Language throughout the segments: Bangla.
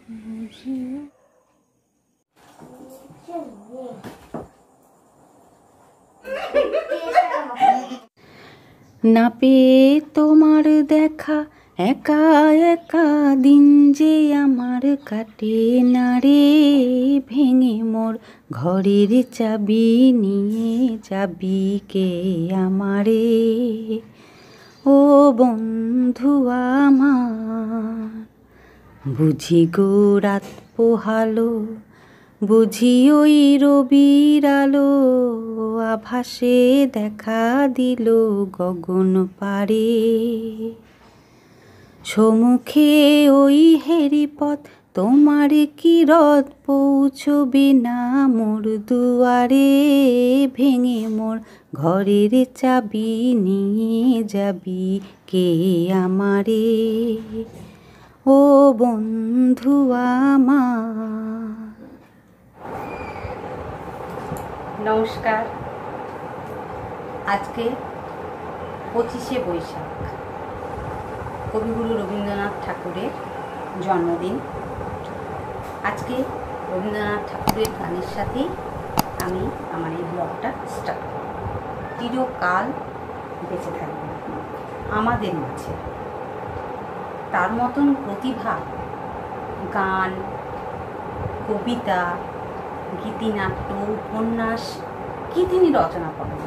না পেয়ে তোমার দেখা একা একা দিন যে আমার কাটে না রে, ভেঙে মোর ঘরের চাবি নিয়ে যাবি কে আমারে। ও বন্ধু আমার বুঝি গো রাত পোহালো, বুঝি ওই রবির আলো, আভাসে দেখা দিল গগন পারে। সমুখে ওই হেরিপথ তোমার কি রথ পৌঁছবে না মোর দুয়ারে, ভেঙে মোর ঘরের চাবি নিয়ে যাবি কে আমারে। ও বন্ধু আমার। নমস্কার। আজকে 25শে বৈশাখ, কবিগুরু রবীন্দ্রনাথ ঠাকুরের জন্মদিন। আজকে রবীন্দ্রনাথ ঠাকুরের গানের সাথেই আমি আমার এই ব্লগটা স্টার্ট করব। চিরকাল বেঁচে থাকবে আমাদের মাঝে। তার মতন প্রতিভা গান, কবিতা, গীতিনাট্য, উপন্যাস কি তিনি রচনা করেন,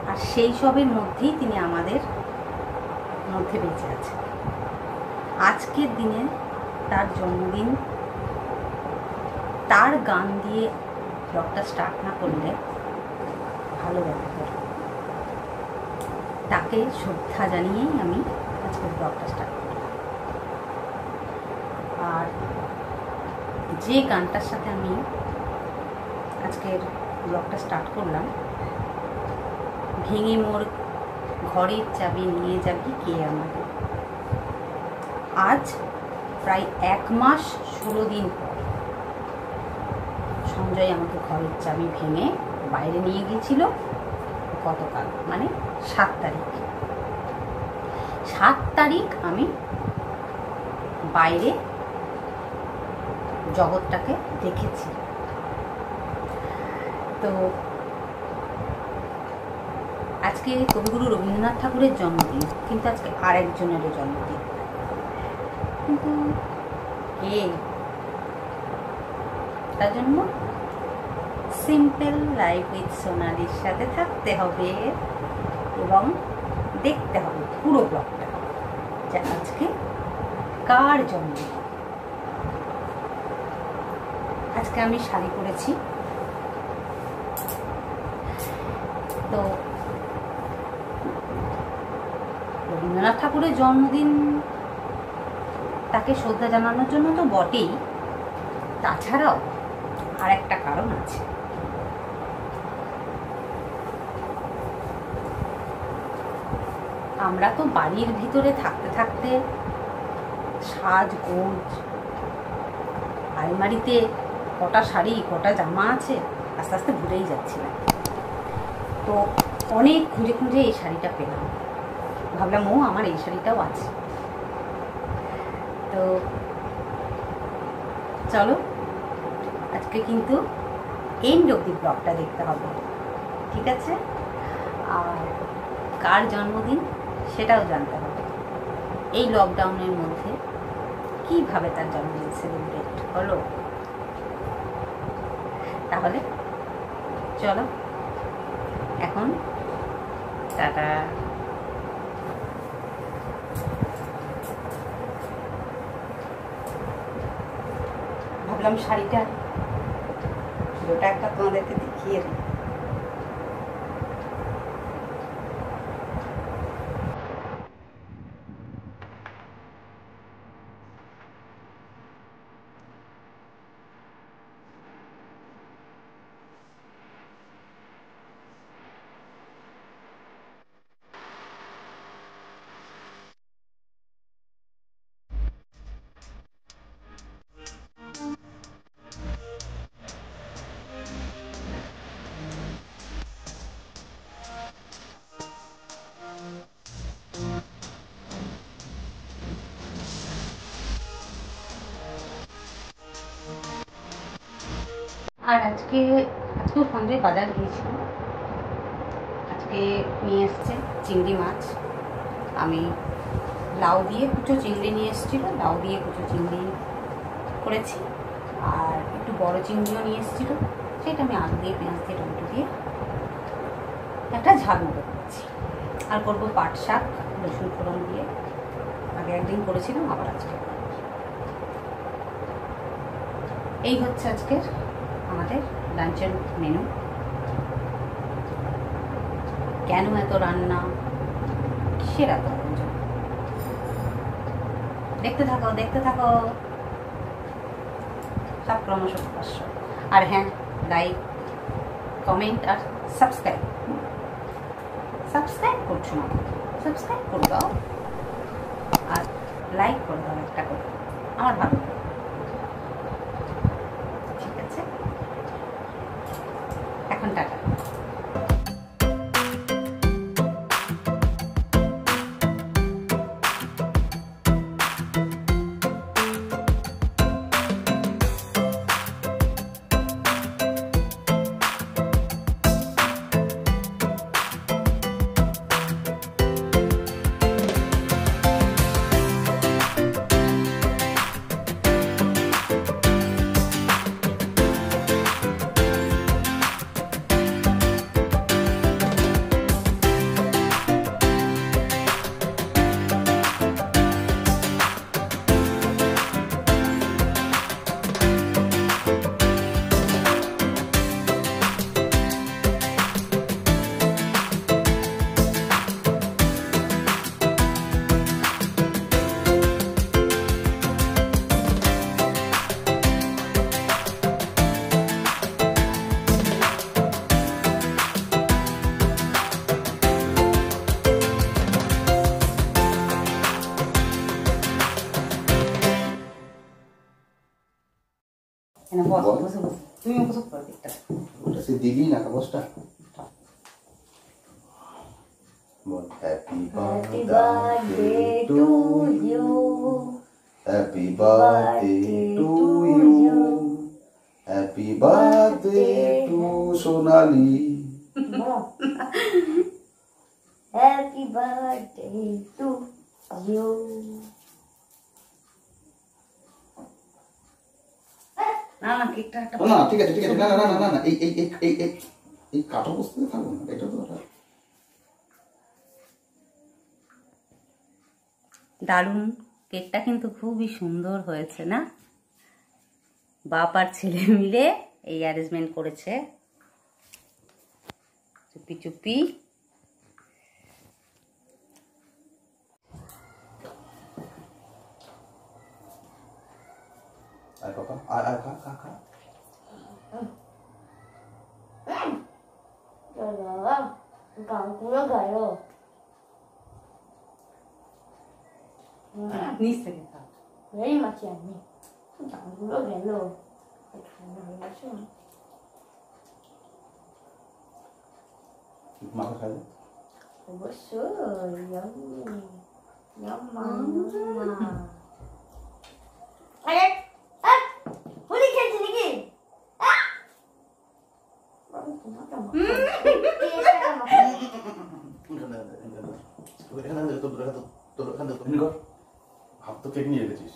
আর সেই সবের মধ্যেই তিনি আমাদের মধ্যে বেঁচে আছেন। আজকের দিনে তার জন্মদিন, তার গান দিয়ে ব্লগটা স্টার্ট না করলে ভালো লাগবে। তাকে শ্রদ্ধা জানিয়েই আমি আজকের ব্লগটা স্টার্ট করি। আর যে গানটার সাথে আমি আজকের ব্লগটা স্টার্ট করলাম, ভেঙে মোর ঘরের চাবি নিয়ে যাবি কে আমাদের। আজ প্রায় 1 মাস 16 দিন পর সঞ্জয় আমাকে ঘরের চাবি ভেঙে বাইরে নিয়ে গিয়েছিল গতকাল, মানে 7 তারিখ। 7 তারিখ আমি বাইরে জগৎটাকে দেখেছি। তো আজকে কবিগুরু রবীন্দ্রনাথ ঠাকুরের জন্মদিন, কিন্তু আজকে আরেকজনেরও জন্মদিন। কিন্তু কে? তার জন্য সিম্পল লাইফ উইথ সোনালির সাথে থাকতে হবে এবং দেখতে হবে পুরো ব্লগটা, যে আজকে কার জন্মদিন। আজকে আমি শাড়ি পরেছি। তো রবীন্দ্রনাথ ঠাকুরের জন্মদিন, তাকে শ্রদ্ধা জানানোর জন্য তো বটেই, তাছাড়াও আর একটা কারণ আছে। আমরা তো বাড়ির ভিতরে থাকতে থাকতে সাজগোজ, আলমারিতে কটা শাড়ি কটা জামা আছে আস্তে আস্তে ভুলেই যাচ্ছিলাম। তো অনেক খুঁজে খুঁজে এই শাড়িটা পেলাম, ভাবলাম ও আমার এই শাড়িটাও আছে। তো চলো আজকে কিন্তু এন্ড অবধি ব্লগটা দেখতে হবে, ঠিক আছে? আর কার জন্মদিন সেটাও জানতে হবে। এই লকডাউনের মধ্যে কিভাবে তার জন্মদিন সেলিব্রেট হলো। তাহলে চলো এখন টাটা। ভাবলাম শাড়িটা ওটা একটা তোমাদেরকে দেখিয়ে দিই। আর আজকে সন্ধ্যে বাজার গিয়েছিলাম। আজকে নিয়ে এসছে চিংড়ি মাছ। আমি লাউ দিয়ে কুচো চিংড়ি নিয়ে এসেছিল, লাউ দিয়ে কুচো চিংড়ি করেছি। আর একটু বড় চিংড়িও নিয়ে এসেছিলো, সেটা আমি আলু দিয়ে পেঁয়াজ দিয়ে টমেটো দিয়ে একটা ঝাল মতো করেছি। আর করবো পাট শাক রসুন ফোড়ন দিয়ে। আগে একদিন করেছিলাম, আবার আজকে। এই হচ্ছে আজকের আমাদের লাঞ্চের মেনু। কেন এত রান্না, কিসের এত আয়োজন, দেখতে থাকো দেখতে থাকো, সব ক্রমশ প্রকাশ্য। আর হ্যাঁ, লাইক কমেন্ট আর সাবস্ক্রাইব করছো না, সাবস্ক্রাইব করে দাও আর লাইক করে দাও একটা করে, আমার ভালো লাগে। ঠিক আছে, এখন টাটা। দিবি না কাগজটা। Happy birthday to you, happy birthday to you, happy birthday to Sonali, happy birthday to you. না না কেকটা একটা না ঠিক আছে না না না না না এই কাটা বসতে থাকবো না, এটা তো দারুণ। কেকটা কিন্তু খুবই সুন্দর হয়েছে না? বাপ আর ছেলে মিলে এই অ্যারেঞ্জমেন্ট করেছে চুপি চুপি। আর পাপা আর খা গানগুলো গায়ো নিচ থেকে খা। এই মাছি আমি গানগুলো গেল ঠান্ডা হয়ে গেছে। মাকে খাই অবশ্যই আরে হোলি খেলছি নাকি? ভাব তো কেক নিয়ে রেখেছিস।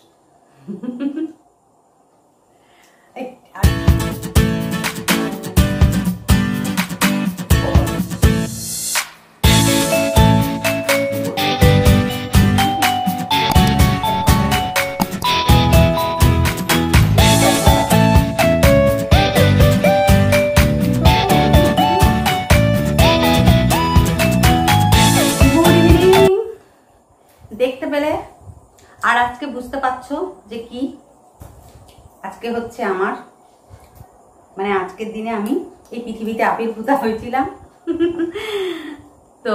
দেখতে পেলে আর আজকে বুঝতে পারছো যে কি আজকে হচ্ছে আমার, মানে আজকের দিনে আমি এই পৃথিবীতে আবির্ভূতা হয়েছিলাম। তো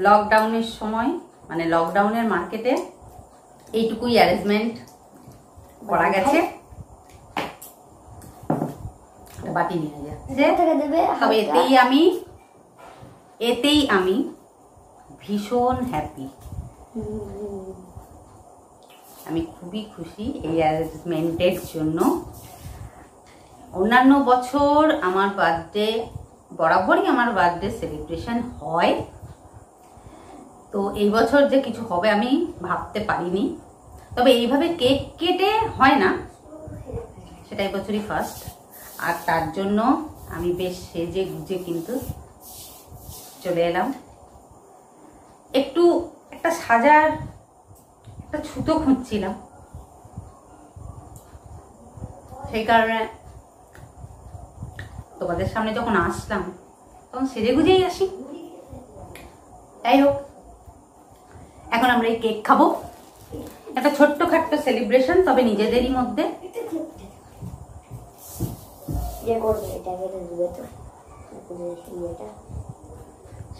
লকডাউনের সময়, মানে লকডাউনের মার্কেটে এইটুকুই অ্যারেঞ্জমেন্ট করা গেছে। বাটি নিয়ে যাচ্ছে, তবে এতেই আমি ভীষণ হ্যাপি। আমি খুবই খুশি এই অ্যারেঞ্জমেন্টের জন্য। অন্যান্য বছর আমার বার্থডে বরাবরই আমার বার্থডে সেলিব্রেশন হয়, তো এই বছর যে কিছু হবে আমি ভাবতে পারিনি। তবে এইভাবে কেক কেটে হয় না, সেটা এই বছরই ফার্স্ট। আর তার জন্য আমি বেশ সেজে গুজে কিন্তু চলে এলাম। একটু একটা সাজার একটা ছুতো খুঁজছিলাম, সেই কারণে তোমাদের সামনে যখন আসলাম তখন সেজে গুজেই আসি। যাই হোক, এখন আমরা এই কেক খাবো, একটা ছোট্ট খাট্ট সেলিব্রেশন, তবে নিজেদেরই মধ্যে।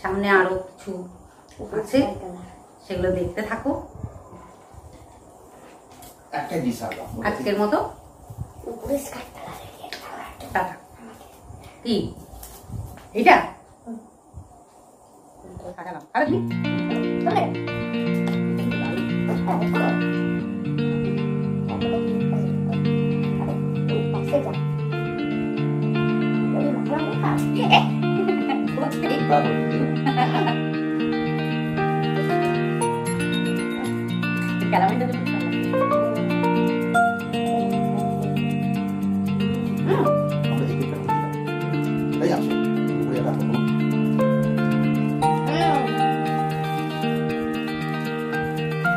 সামনে আরো কিছু আছে, সেগুলো দেখতে থাকো। আজকের মতো টাটা। কি এটা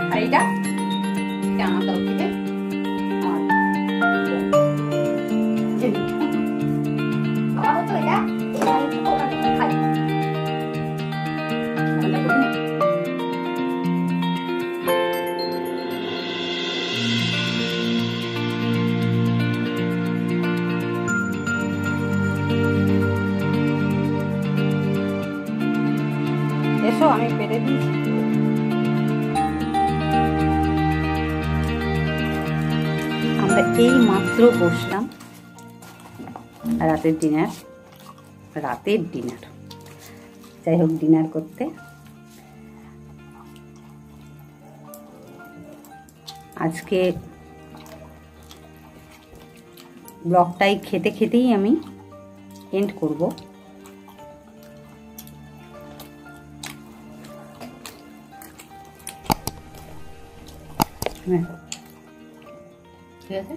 আর এটা আমার তরফ থেকে এসো, আমি পেরে দিয়েছি। আমরা এই মাত্র বসলাম রাতের ডিনার, যাই হোক ডিনার করতে। আজকে ব্লগটাই খেতে খেতেই আমি এন্ড করব। হ্যাঁ, ঠিক আছে,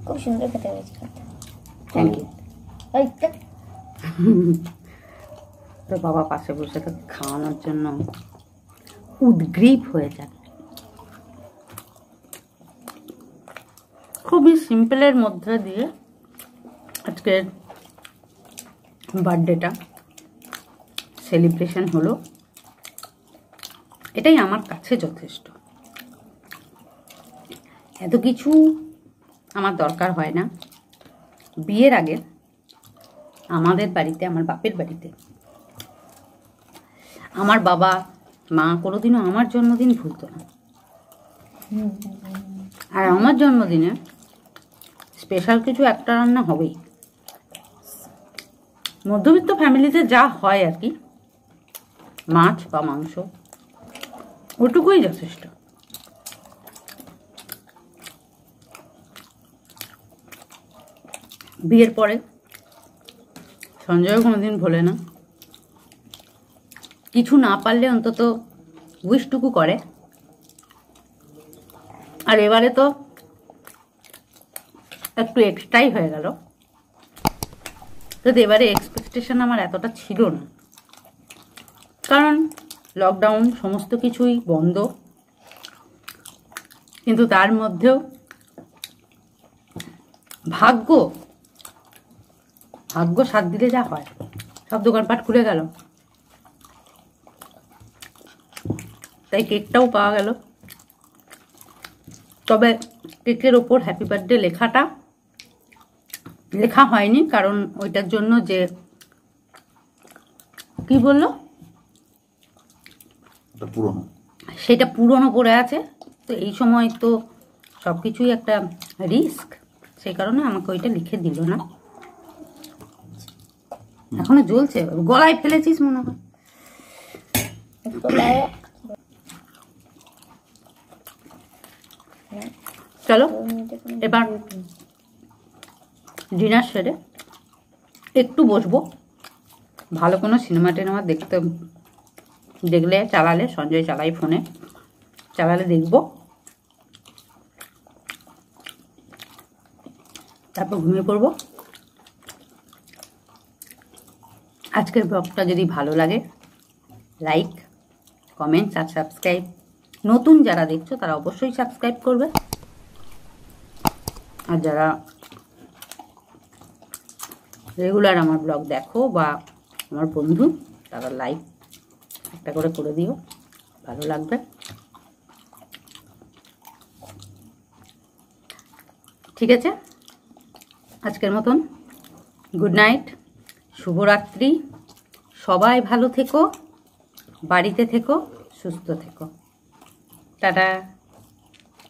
খুব সুন্দর খেতে হয়েছে। Thank you. তো বাবা পাশে বসে তো খাওয়ানোর জন্য উদ্গ্রীব হয়ে যাবে। খুবই সিম্পলের মধ্যে দিয়ে আজকের বার্থডেটা সেলিব্রেশন হলো, এটাই আমার কাছে যথেষ্ট। এত কিছু আমার দরকার হয় না। বিয়ের আগে আমাদের বাড়িতে, আমার বাপের বাড়িতে, আমার বাবা মা কোনোদিনও আমার জন্মদিন ভুলতো না। আর আমার জন্মদিনে স্পেশাল কিছু একটা রান্না হবেই। মধ্যবিত্ত ফ্যামিলিতে যা হয় আর কি, মাছ বা মাংস, ওটুকুই যথেষ্ট। বিয়ের পরে সঞ্জয়ও কোনোদিন ভোলে না, কিছু না পারলে অন্তত উইশটুকু করে। আর এবারে তো একটু এক্সট্রাই হয়ে গেল, তো এবারে এক্সপেকটেশন আমার এতটা ছিল না, কারণ লকডাউন, সমস্ত কিছুই বন্ধ। কিন্তু তার মধ্যেও ভাগ্য সাথ দিলে যা হয়, সব দোকানপাট খুলে গেল, তাই কেকটাও পাওয়া গেল। তবে কেকের ওপর হ্যাপি বার্থডে লেখা হয়নি, কারণ ওইটার জন্য যে কি বললো সেটা পুরনো পড়ে আছে, তো এই সময় তো সব কিছুই একটা রিস্ক, সেই কারণে আমাকে ওইটা লিখে দিল না। এখনো জ্বলছে, গলায় ফেলেছিস মনে হয়। চলো এবার ডিনার সেরে একটু বসবো, ভালো কোনো সিনেমা টিনেমা দেখলে চালালে, সঞ্জয় চালাই ফোনে, চালালে দেখবো, তারপর ঘুমিয়ে পড়বো। আজকের ব্লগটা যদি ভালো লাগে লাইক, কমেন্টস আর সাবস্ক্রাইব, নতুন যারা দেখছো তারা অবশ্যই সাবস্ক্রাইব করবে, আর যারা রেগুলার আমার ব্লগ দেখো বা আমার বন্ধু তারা লাইক একটা করে দিও, ভালো লাগবে। ঠিক আছে, আজকের মতন গুড নাইট, শুভরাত্রি, সবাই ভালো থেকো, বাড়িতে থেকো, সুস্থ থেকো, টাটা।